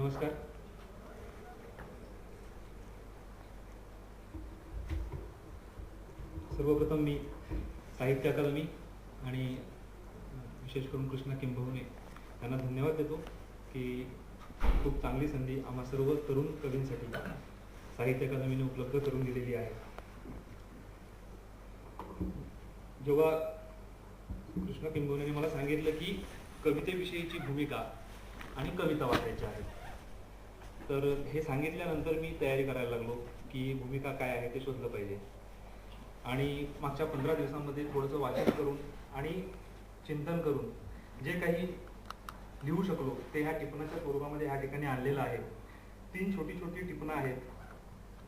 नमस्कार. सर्वप्रथम मी साहित्य अकादमी आणि विशेष करून कृष्णा किंबहुने यांना धन्यवाद देतो की खूप चांगली संधी आम्हा सर्व तरुण कवींसाठी साहित्य अकादमीने उपलब्ध करून दिलेली आहे. जेव्हा कृष्णा किंबहुने मला सांगितलं की कवितेविषयीची भूमिका आणि कविता वाचायची आहे, तर हे सांगितल्यानंतर मी तयारी करायला लागलो की भूमिका काय आहे ते शोधलं पाहिजे. आणि मागच्या 15 दिवसांमध्ये थोडंसं वाचन करून आणि चिंतन करून जे काही लिहू शकलो ते ह्या टिपणाच्या स्वरूपामध्ये ह्या ठिकाणी आणलेलं आहे. 3 छोटी छोटी टिपणं आहेत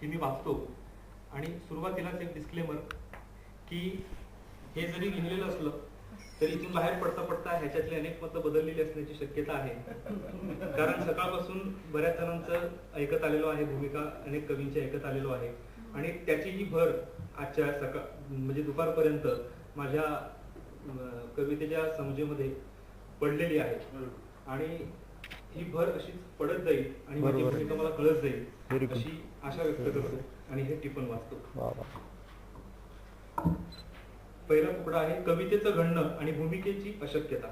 ती मी वाचतो. आणि सुरुवातीलाच एक डिस्क्लेमर की हे जरी लिहिलेलं असलं तरी इथून बाहेर पडता पडता ह्याच्यातली अनेक मतं बदललेली असण्याची शक्यता आहे. कारण सकाळपासून बऱ्याच जणांचं ऐकत आलेलो आहे, भूमिका अनेक कवींची ऐकत आलेलो आहे आणि त्याचीही भर आजच्या म्हणजे दुपारपर्यंत माझ्या कवितेच्या समजेमध्ये पडलेली आहे. आणि ही भर अशीच पडत जाईल आणि माझी भूमिका मला कळत जाईल अशी आशा व्यक्त करतो आणि हे टिपण वाचतो. पहिला तुकडा आहे कवितेचं घडणं आणि भूमिकेची अशक्यता.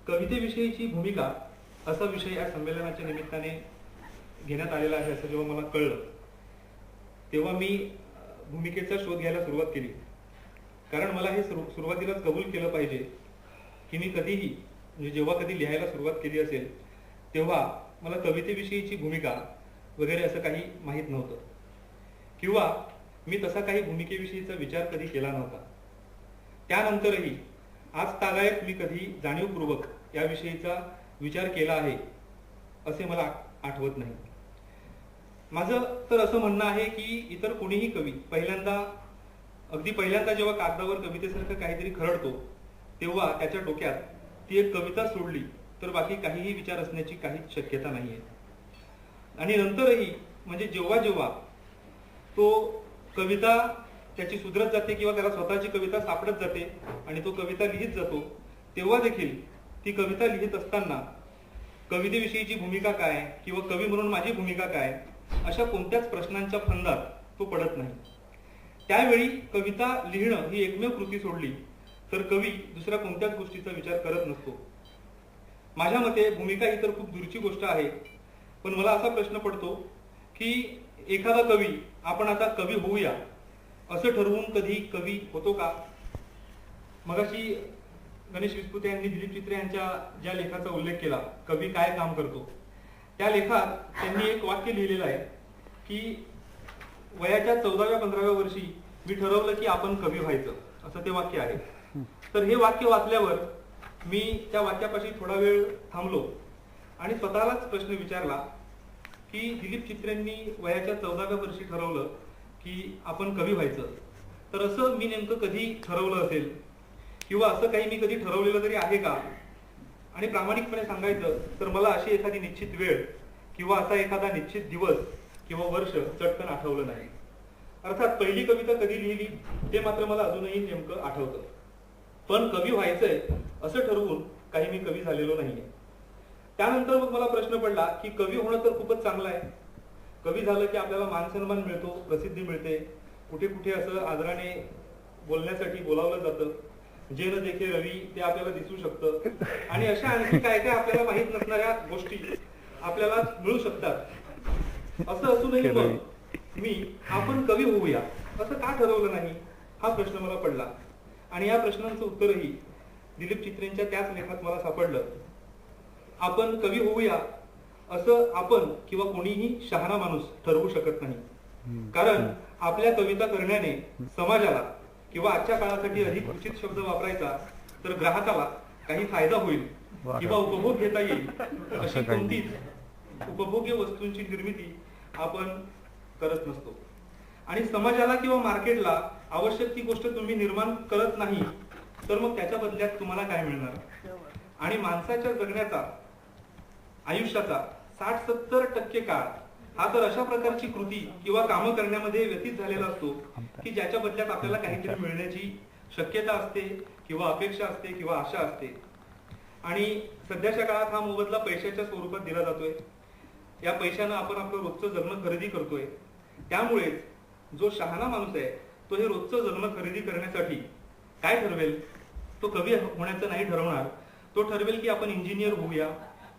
कवितेविषयीची भूमिका असा विषय या संमेलनाच्या निमित्ताने घेण्यात आलेला आहे असं जेव्हा मला कळलं तेव्हा मी भूमिकेचा शोध घ्यायला सुरुवात केली. कारण मला हे सुरुवातीलाच कबूल केलं पाहिजे की मी कधीही म्हणजे जेव्हा कधी लिहायला सुरुवात केली असेल तेव्हा मला कवितेविषयीची भूमिका वगैरे असं काही माहीत नव्हतं किंवा मी तसा काही भूमिकेविषयीचा विचार कधी केला नव्हता. त्यानंतरही आज तागायत मी कधी जाणीवपूर्वक याविषयीचा विचार केला आहे असे मला आठवत नाही. माझं तर असं म्हणणं आहे की इतर कोणीही कवी अगदी पहिल्यांदा जेव्हा कागदावर कवितेसारखं काहीतरी खरडतो तेव्हा त्याच्या डोक्यात ती एक कविता सोडली तर बाकी काहीही विचार असण्याची काहीच शक्यता नाहीये. आणि नंतरही म्हणजे जेव्हा जेव्हा तो कविता त्याची सुधरत जाते किंवा त्याला स्वतःची कविता सापडत जाते आणि तो कविता लिहित जातो तेव्हा देखील ती कविता लिहित असताना कवितेविषयीची भूमिका काय किंवा कवी म्हणून माझी भूमिका काय अशा कोणत्याच प्रश्नांच्या फंदात तो पडत नाही. त्यावेळी कविता लिहिणं ही एकमेव कृती सोडली तर कवी दुसऱ्या कोणत्याच गोष्टीचा विचार करत नसतो. माझ्या मते भूमिका ही तर खूप दूरची गोष्ट आहे. पण मला असा प्रश्न पडतो की एखादा कवी आपण आता कवी होऊया असं ठरवून कधी कवी होतो का? मगाशी गणेश विस्पुते यांनी दिलीप चित्रे यांच्या ज्या लेखाचा उल्लेख केला कवी काय काम करतो त्या लेखात त्यांनी एक वाक्य लिहिलेलं आहे की वयाच्या 14व्या-15व्या वर्षी मी ठरवलं की आपण कवी व्हायचं असं ते वाक्य आहे. तर हे वाक्य वाचल्यावर मी त्या वाक्यापाशी थोडा वेळ थांबलो आणि स्वतःलाच प्रश्न विचारला की दिलीप चित्रेंनी वयाच्या 14व्या वर्षी ठरवलं की आपण कवी व्हायचं, तर असं मी नेमकं कधी ठरवलं असेल किंवा असं काही मी कधी ठरवलेलं तरी आहे का? आणि प्रामाणिकपणे सांगायचं तर मला अशी एखादी निश्चित वेळ किंवा असा एखादा निश्चित दिवस किंवा वर्ष चटकन आठवलं नाही. अर्थात पहिली कविता कधी लिहिली ते मात्र मला अजूनही नेमकं आठवतं. पण कवी व्हायचंय असं ठरवून काही मी कवी झालेलो नाहीये. त्यानंतर मग मला प्रश्न पडला की कवी होणं तर खूपच चांगलं आहे. कवी झालं की आपल्याला मानसन्मान मिळतो, प्रसिद्धी मिळते, कुठे कुठे असं आदराने बोलण्यासाठी बोलावलं जातं, जे न देखे रवी ते आपल्याला दिसू शकतं आणि अशा आणखी काय काय आपल्याला माहित नसणाऱ्या गोष्टी आपल्याला मिळू शकतात. असं असूनही मग मी आपण कवी होऊया असं का ठरवलं नाही हा प्रश्न मला पडला. आणि या प्रश्नांचं उत्तरही दिलीप चित्रेंच्या त्याच लेखात मला सापडलं. आपण कवी होऊया असं आपण किंवा कोणीही शहाणा माणूस ठरवू शकत नाही. कारण आपल्या कविता करण्याने समाजाला किंवा आजच्या काळासाठी अधिक उचित शब्द वापरायचा तर ग्राहकाला काही फायदा होईल किंवा उपभोग घेता येईल अशी कोणतीच उपभोग्य वस्तूंची निर्मिती आपण करत नसतो. आणि समाजाला किंवा मार्केटला आवश्यक ती गोष्ट तुम्ही निर्माण करत नाही तर मग त्याच्या बदल्यात तुम्हाला काय मिळणार? आणि माणसाच्या जगण्याचा आयुष्याचा 60-70% काळ हा तर अशा प्रकारची कृती किंवा कामं करण्यामध्ये व्यतीत झालेला असतो की ज्याच्या बदल्यात आपल्याला काहीतरी मिळण्याची शक्यता असते किंवा अपेक्षा असते किंवा आशा असते. आणि सध्याच्या काळात हा मोबदला पैशाच्या स्वरूपात दिला जातोय. या पैशानं आपण आपलं रोजचं जगणं खरेदी करतोय. त्यामुळेच जो शहाणा माणूस आहे तो हे रोजचं जगणं खरेदी करण्यासाठी काय ठरवेल, तो कवी होण्याचं नाही ठरवणार. तो ठरवेल की आपण इंजिनियर होऊया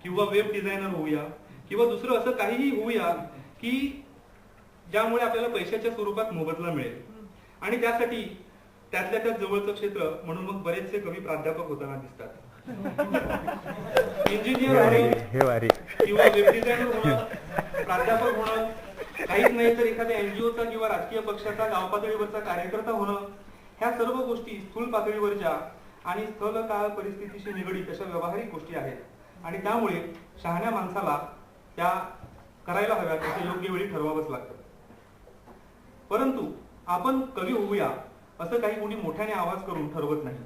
किंवा वेब डिझायनर होऊया किंवा दुसरं असं काहीही होऊया की ज्यामुळे आपल्याला पैशाच्या स्वरूपात मोबदला मिळेल. आणि त्यासाठी त्यातल्या त्यात जवळचं क्षेत्र म्हणून मग बरेचसे कवी प्राध्यापक होताना दिसतात. इंजिनियर किंवा वेब डिझायनर होणं, प्राध्यापक होणं, काहीच नाही तर एखाद्या एनजीओचा किंवा राजकीय पक्षाचा गाव पातळीवरचा कार्यकर्ता होणं, ह्या सर्व गोष्टी स्थूल पातळीवरच्या आणि स्थल काळ परिस्थितीशी निगडीत अशा व्यावहारिक गोष्टी आहेत. आणि त्यामुळे शहाण्या माणसाला त्या करायला हव्या, त्याचं योग्य वेळी ठरवावंच लागतं. परंतु आपण कवी होऊया असं काही कोणी मोठ्याने आवाज करून ठरवत नाही.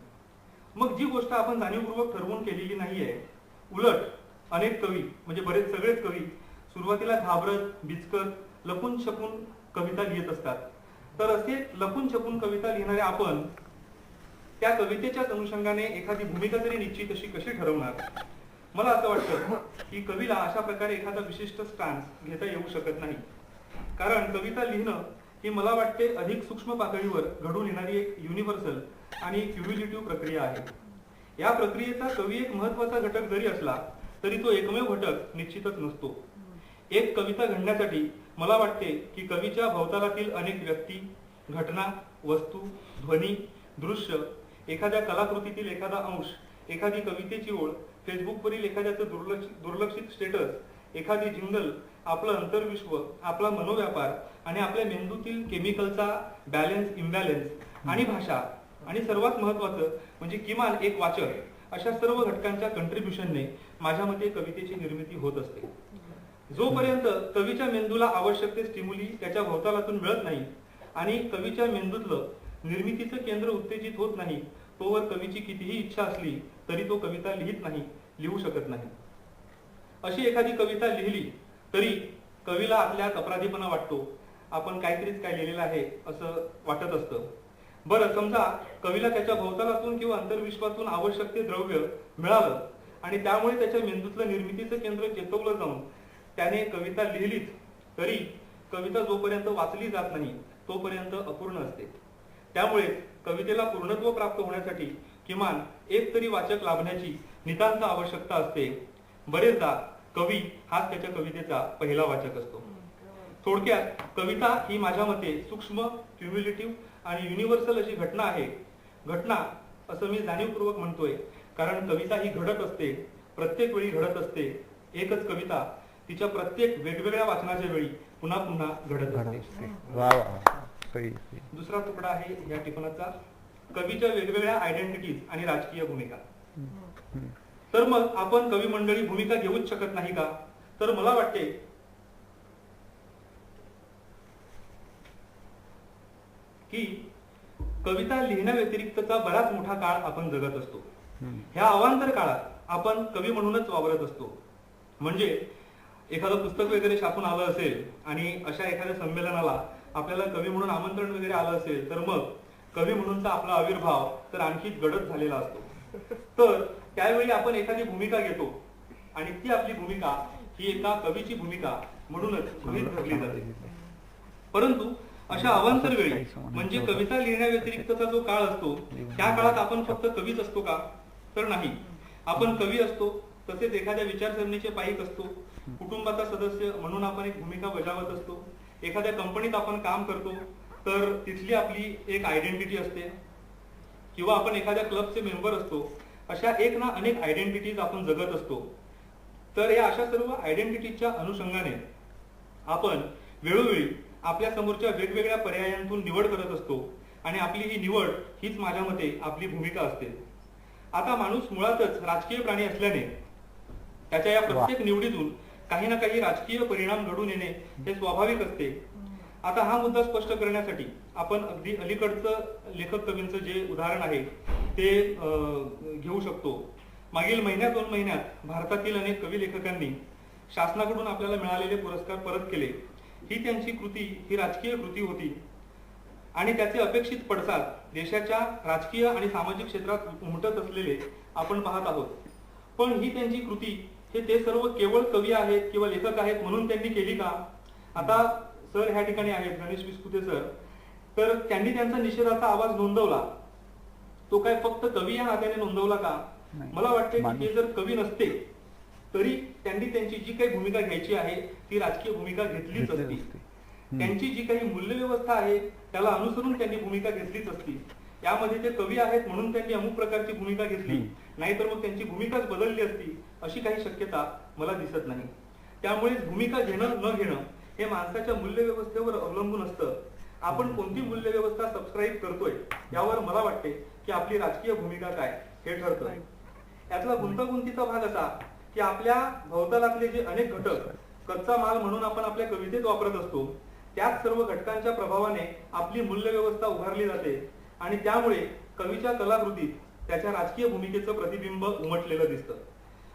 मग जी गोष्ट आपण जाणीवपूर्वक ठरवून केलेली नाहीये, उलट अनेक कवी म्हणजे बरेच सगळेच कवी सुरुवातीला घाबरत बिचकत लपून छपून कविता लिहित असतात. तर असे लपून छपून कविता लिहिणारे आपण त्या कवितेच्याच अनुषंगाने एखादी भूमिका तरी निश्चित अशी कशी ठरवणार. मला असं वाटतं की कवीला अशा प्रकारे एखादा विशिष्ट स्टॅन्स घेता येऊ शकत नाही. कारण कविता लिहिणं ही मला वाटते अधिक सूक्ष्म पातळीवर घडून येणारी एक युनिव्हर्सल आणि क्युम्युलेटिव्ह प्रक्रिया आहे. या प्रक्रियेचा कवी एक महत्वाचा घटक जरी असला तरी तो एकमेव घटक निश्चितच नसतो. एक कविता घडण्यासाठी मला वाटते की कवीच्या भोवतालातील अनेक व्यक्ती, घटना, वस्तू, ध्वनी, दृश्य, एखाद्या कलाकृतीतील एखादा अंश, एखादी कवितेची ओळ, फेसबुकवरील एखाद्याचं दुर्लक्षित स्टेटस, एखादी जिंगल, आपलं अंतर्विश्व, आपला मनोव्यापार आणि आपल्या मेंदूतील केमिकलचा बॅलन्स इम्बॅलन्स आणि भाषा आणि सर्वात महत्वाचं म्हणजे किमान एक वाचक, अशा सर्व घटकांच्या कंट्रीब्युशनने माझ्या मते कवितेची निर्मिती होत असते. जोपर्यंत कवीच्या मेंदूला आवश्यक ते स्टिम्युली त्याच्या भोवतालातून मिळत नाही आणि कवीच्या मेंदूतलं निर्मितीचं केंद्र उत्तेजित होत नाही, तोवर कवीची कितीही इच्छा असली तरी तो कविता लिहू शकत नाही. अशी एखादी कविता लिहिली तरी कवीला आतल्यात अपराधीपणा वाटतो. आपण काहीतरीच काय लिहिलेलं आहे असं वाटत असतं. बरं, समजा कवीला त्याच्या भोवतालातून किंवा अंतर्विश्वातून आवश्यक ते द्रव्य मिळालं आणि त्यामुळे त्याच्या मेंदूतलं निर्मितीचं केंद्र चेतवलं जाऊन त्याने कविता लिहिलीच तरी कविता जोपर्यंत वाचली जात नाही तोपर्यंत अपूर्ण असते. त्यामुळे कवितेला पूर्णत्व प्राप्त होण्यासाठी किमान एक तरी वाचक लाभण्याची नितांत आवश्यकता असते. बरेचदा कवी हाच त्याच्या कवितेचा पहिला वाचक असतो. थोडक्यात कविता ही माझ्या मते सूक्ष्म, क्युम्युलेटिव्ह आणि युनिव्हर्सल अशी घटना आहे. घटना असं मी जाणीवपूर्वक म्हणतोय कारण कविता ही घडत असते, प्रत्येक वेळी घडत असते. एकच कविता तिच्या प्रत्येक वेगवेगळ्या वाचनाच्या वेळी पुन्हा पुन्हा घडत असते. दुसरा तुकडा आहे या टिपणाचा, कवीच्या वेगवेगळ्या आयडेंटिटीज आणि राजकीय भूमिका. तर मग आपण कवी मंडळी भूमिका घेऊच शकत नाही का? तर मला वाटते की कविता लिहिण्या व्यतिरिक्तचा बराच मोठा काळ आपण जगत असतो. ह्या अवांतर काळात आपण कवी म्हणूनच वावरत असतो. म्हणजे एखादं पुस्तक वगैरे छापून आलं असेल आणि अशा एखाद्या संमेलनाला आपल्याला कवी म्हणून आमंत्रण वगैरे आलं असेल तर मग कवी म्हणूनचा आपला आविर्भाव तर आणखी गडद झालेला असतो. तर त्यावेळी आपण एखादी भूमिका घेतो आणि ती आपली भूमिका ही एका कवीची भूमिका म्हणूनच गृहीत धरली जाते. परंतु अशा अवांतर वेळी म्हणजे कविता लिहिण्या व्यतिरिक्तचा जो काळ असतो त्या काळात आपण फक्त कवीच असतो का? तर नाही. आपण कवी असतो, तसेच एखाद्या विचारसरणीचे पाईक असतो, कुटुंबाचा सदस्य म्हणून आपण एक भूमिका बजावत असतो, एखाद्या कंपनीत आपण काम करतो तर तिथली आपली एक आयडेंटिटी असते, किंवा आपण एखाद्या क्लबचे मेंबर असतो. अशा एक ना अनेक आयडेंटिटीज आपण जगत असतो. तर या अशा सर्व आयडेंटिटीच्या अनुषंगाने आपण वेळोवेळी आपल्या समोरच्या वेगवेगळ्या पर्यायांतून निवड करत असतो आणि आपली ही निवड हीच माझ्या मते आपली भूमिका असते. आता माणूस मुळातच राजकीय प्राणी असल्याने त्याच्या या प्रत्येक निवडीतून काही ना काही राजकीय परिणाम घडून येणे हे स्वाभाविक असते. आता हा मुद्दा स्पष्ट करण्यासाठी आपण अगदी अलीकडचं लेखक कवींचं जे उदाहरण आहे ते घेऊ शकतो. मागील महिन्यात 2 महिन्यात भारतातील अनेक कवी लेखकांनी शासनाकडून आपल्याला मिळालेले पुरस्कार परत केले. ही त्यांची कृती ही राजकीय कृती होती आणि त्याचे अपेक्षित पडसाद देशाच्या राजकीय आणि सामाजिक क्षेत्रात उमटत असलेले आपण पाहत आहोत. पण ही त्यांची कृती हे ते सर्व केवळ कवी आहेत किंवा लेखक आहेत म्हणून त्यांनी केली का? आता सर ह्या ठिकाणी आहेत, गणेश विस्कुते सर, तर त्यांनी त्यांचा निषेधाचा आवाज नोंदवला, तो काय फक्त कवी या नात्याने नोंदवला का? मला वाटते की ते जर कवी नसते तरी त्यांनी त्यांची जी काही भूमिका घ्यायची आहे ती राजकीय भूमिका घेतलीच असती. त्यांची जी काही मूल्यव्यवस्था आहे त्याला अनुसरून त्यांनी भूमिका घेतलीच असती. यामध्ये ते कवी आहेत म्हणून त्यांनी अमुक प्रकारची भूमिका घेतली, नाहीतर मग त्यांची भूमिकाच बदलली असती अशी काही शक्यता मला दिसत नाही. त्यामुळे भूमिका घेणं न घेणं हे माणसाच्या मूल्यव्यवस्थेवर अवलंबून असतं. आपण कोणती मूल्यव्यवस्था सबस्क्राईब करतोय यावर मला वाटते की आपली राजकीय भूमिका काय हे ठरतं. यातला गुंतागुंतीचा भाग असा की आपल्या भोवतालातले जे अनेक घटक कच्चा माल म्हणून आपण आपल्या कवितेत वापरत असतो, त्याच सर्व घटकांच्या प्रभावाने आपली मूल्यव्यवस्था उभारली जाते आणि त्यामुळे कवीच्या कलाकृतीत त्याच्या राजकीय भूमिकेचं प्रतिबिंब उमटलेलं दिसतं.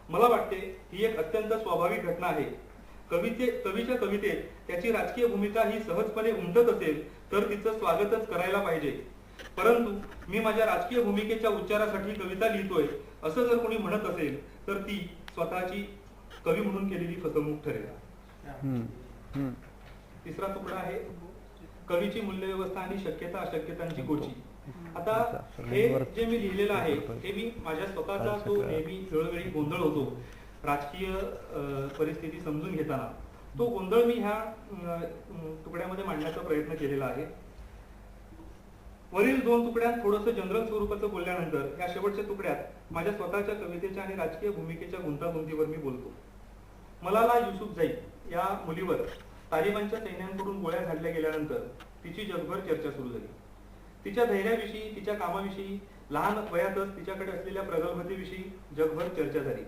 मला वाटते ही एक अत्यंत स्वाभाविक घटना आहे. कवीच्या कवितेत त्याची राजकीय भूमिका ही सहजपणे उमटत असेल तर तिचं स्वागतच करायला पाहिजे. परंतु मी माझ्या राजकीय भूमिकेच्या उच्चारासाठी कविता लिहितोय असं जर कोणी म्हणत असेल तर ती स्वतःची कवी म्हणून केलेली फसवणूक ठरेल. तिसरा तुकडा आहे कवीची मूल्यव्यवस्था आणि शक्यता अशक्यतांची गोची. आता हे जे मी लिहिलेलं आहे हे मी माझ्या स्वतःचा तो नेहमी वेळोवेळी गोंधळ होतो राजकीय परिस्थिती समजून घेताना, तो गोंधळ मी ह्या तुकड्यामध्ये मांडण्याचा प्रयत्न केलेला आहे. वरील दोन तुकड्यात थोडंसं जनरल स्वरूपाचं बोलल्यानंतर या शेवटच्या तुकड्यात माझ्या स्वतःच्या कवितेच्या आणि राजकीय भूमिकेच्या गुंतागुंतीवर मी बोलतो. मलाला युसुफझई या मुलीवर तालिबानच्या सैन्यांकडून गोळ्या झाडल्या गेल्यानंतर तिची जगभर चर्चा सुरू झाली. तिच्या धैर्याविषयी, तिच्या कामाविषयी, लहान वयातच तिच्याकडे असलेल्या प्रगल्भतेविषयी जगभर चर्चा झाली.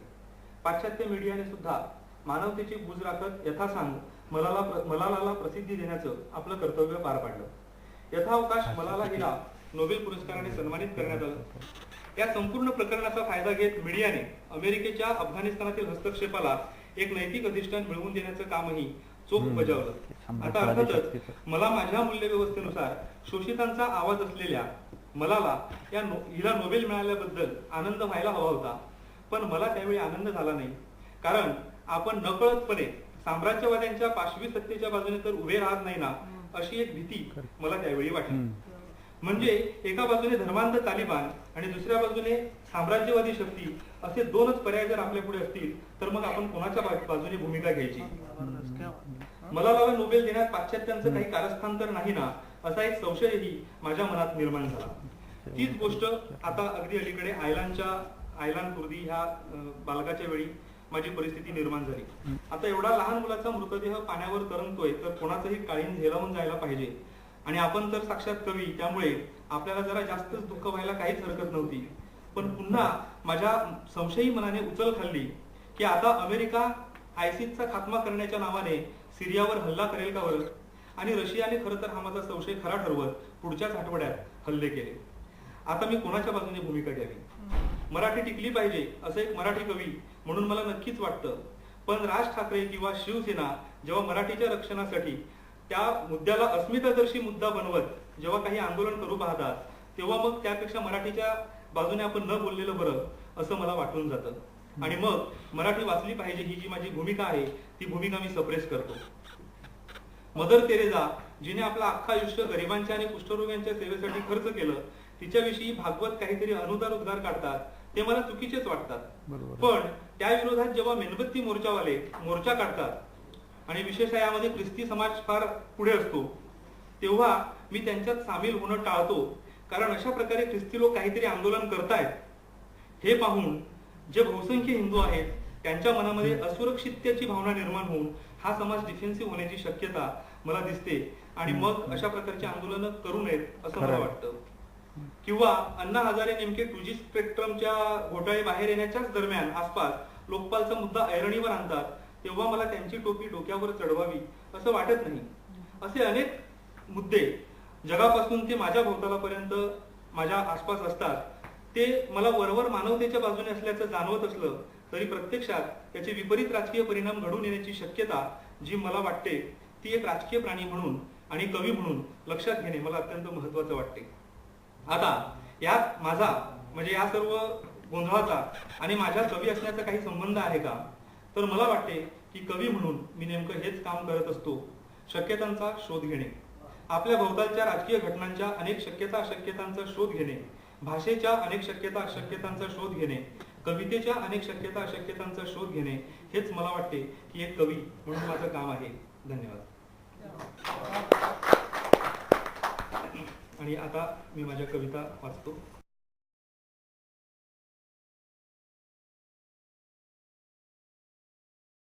पाश्चात्य मीडियाने सुद्धा मानवतेची बूज राखत यथासांग मलालाला प्रसिद्धी देण्याचं आपलं कर्तव्य पार पाडलं. यथावकाश मलाला हिला नोबेल पुरस्काराने सन्मानित करण्यात आलं. या संपूर्ण प्रकरणाचा फायदा घेत मीडियाने अमेरिकेच्या अफगाणिस्तानातील हस्तक्षेपाला एक नैतिक अधिष्ठान मिळवून देण्याचं कामही चोख बजावलं. आता अर्थातच मला माझ्या मूल्यव्यवस्थेनुसार शोषितांचा आवाज असलेल्या मलाला हिला नोबेल मिळाल्याबद्दल आनंद व्हायला हवा होता, पण मला त्यावेळी आनंद झाला नाही. कारण आपण नकळतपणे साम्राज्यवाद्यांच्या पाशवी सत्तेच्या बाजूने तर उभे राहत नाही ना अशी एक भीती मला त्यावेळी वाटली. म्हणजे एका बाजूने धर्मांध तालिबान आणि दुसऱ्या बाजूने साम्राज्यवादी शक्ती असे दोनच पर्याय जर आपल्या पुढे असतील तर मग आपण कोणाच्या बाजूने भूमिका घ्यायची? मलाला नोबेल देण्यात पाश्चात्यांचं काही कारस्थान तर नाही ना असा एक संशयही माझ्या मनात निर्माण झाला. तीच गोष्ट आता अगदी अलीकडे आयलान कुर्दी ह्या बालकाच्या वेळी माझी परिस्थिती निर्माण झाली. आता एवढा लहान मुलाचा मृतदेह पाण्यावर तरंगतोय तर कोणाचंही काळीन झेलावून जायला पाहिजे आणि आपण तर साक्षात कवी, त्यामुळे आपल्याला जरा जास्तच दुःख व्हायला काहीच हरकत नव्हती. पण पुन्हा माझ्या संशयी मनाने उचल खाल्ली की आता अमेरिका आयसिसचा खात्मा करण्याच्या नावाने सिरियावर हल्ला करेल का बरं? आणि रशियाने खरं तर हा माझा संशय खरा ठरवत पुढच्याच आठवड्यात हल्ले केले. आता मी कोणाच्या बाजूने भूमिका घ्यावी? मराठी टिकली पाहिजे असं एक मराठी कवी म्हणून मला नक्कीच वाटतं, पण राज ठाकरे किंवा शिवसेना जेव्हा मराठीच्या रक्षणासाठी त्या मुद्द्याला अस्मितादर्शी मुद्दा बनवत जेव्हा काही आंदोलन करू पाहतात तेव्हा मग त्यापेक्षा मराठीच्या बाजूने आपण न बोललेलं बरं असं मला वाटून जातं. आणि मग मराठी वाचली पाहिजे ही जी माझी भूमिका आहे ती भूमिका मी सप्रेस करतो. मदर तेरेसा जिने आपलं अख्खं आयुष्य गरिबांच्या आणि कुष्ठरोग्यांच्या सेवेसाठी खर्च केलं, तिच्याविषयी भागवत काहीतरी अनुदार उद्गार काढतात ते मला चुकीचेच वाटतात. पण त्या विरोधात जेव्हा मेणबत्ती मोर्चावाले मोर्चा काढतात आणि विशेषतः यामध्ये ख्रिस्ती समाज फार पुढे असतो तेव्हा मी त्यांच्यात सामील होणं टाळतो. कारण अशा प्रकारे ख्रिस्ती लोक काहीतरी आंदोलन करतायत हे पाहून जे बहुसंख्य हिंदू आहेत त्यांच्या मनामध्ये असुरक्षिततेची भावना निर्माण होऊन हा समाज डिफेन्सिव्ह होण्याची शक्यता मला दिसते आणि मग अशा प्रकारची आंदोलनं करू नयेत असं मला वाटतं. किंवा अण्णा हजारे नेमके 2G स्पेक्ट्रमच्या घोटाळे बाहेर येण्याच्याच दरम्यान आसपास लोकपालचा मुद्दा ऐरणीवर आणतात तेव्हा मला त्यांची टोपी डोक्यावर चढवावी असं वाटत नाही. असे अनेक मुद्दे जगापासून ते माझ्या भोवतालापर्यंत माझ्या आसपास असतात. ते मला वरवर मानवतेच्या बाजूने असल्याचं जाणवत असलं तरी प्रत्यक्षात त्याचे विपरीत राजकीय परिणाम घडून येण्याची शक्यता जी मला वाटते ती एक राजकीय प्राणी म्हणून आणि कवी म्हणून लक्षात घेणे मला अत्यंत महत्वाचं वाटते. आता यात माझा म्हणजे या सर्व गोंधळाचा आणि माझ्या कवी असण्याचा काही संबंध आहे का? तर मला वाटते की कवी म्हणून मी नेमकं हेच काम करत असतो, शक्यतांचा शोध घेणे. आपल्या भोवतालच्या राजकीय घटनांच्या अनेक शक्यता अशक्यतांचा शोध घेणे, भाषेच्या अनेक शक्यता अशक्यतांचा शोध घेणे, कवितेच्या अनेक शक्यता अशक्यतांचा शोध घेणे, हेच मला वाटते की एक कवी म्हणून माझं काम आहे. धन्यवाद. आणि आता मी माझ्या कविता वाचतो.